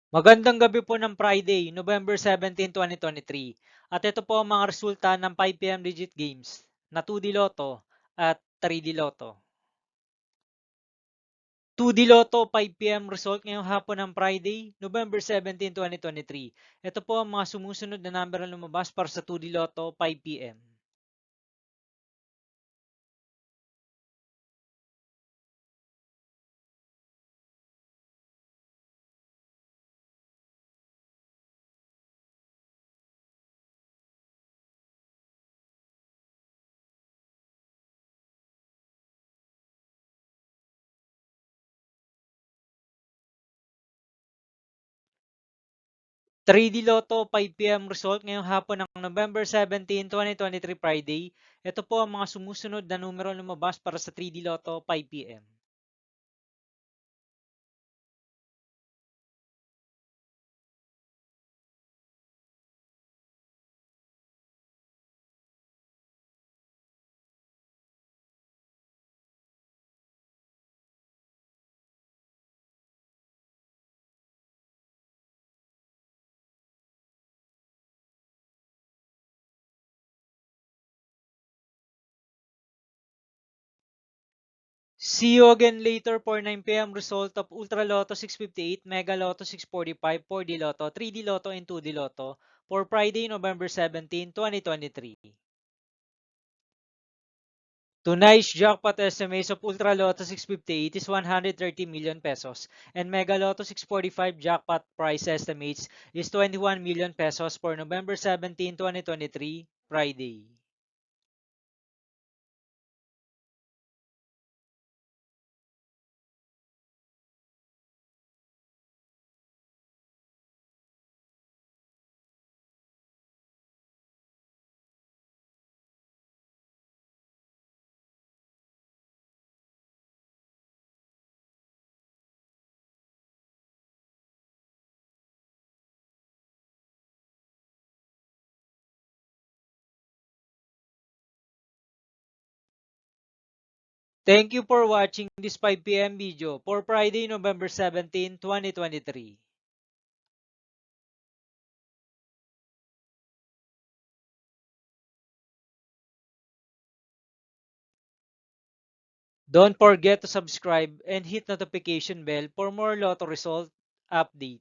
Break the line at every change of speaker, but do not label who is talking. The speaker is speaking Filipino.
Magandang gabi po ng Friday, November 17, 2023. At ito po ang mga resulta ng 5 PM digit games na 2D Lotto at 3D Lotto. 2D Lotto 5 PM result ngayong hapon ng Friday, November 17, 2023. Ito po ang mga sumusunod na number na lumabas para sa 2D Lotto 5 PM. 3D Lotto 5 PM result ngayong hapon ng November 17, 2023 Friday. Ito po ang mga sumusunod na numero lumabas para sa 3D Lotto 5 PM. 'See you again later for 9 PM result of Ultra Lotto 658, Mega Lotto 645, 4D Lotto, 3D Lotto, and 2D Lotto for Friday, November 17, 2023. Tonight's jackpot estimates of Ultra Lotto 658 is 130 million pesos and Mega Lotto 645 jackpot price estimates is 21 million pesos for November 17, 2023, Friday. Thank you for watching this 5 PM video for Friday, November 17, 2023. Don't forget to subscribe and hit notification bell for more Lotto result update.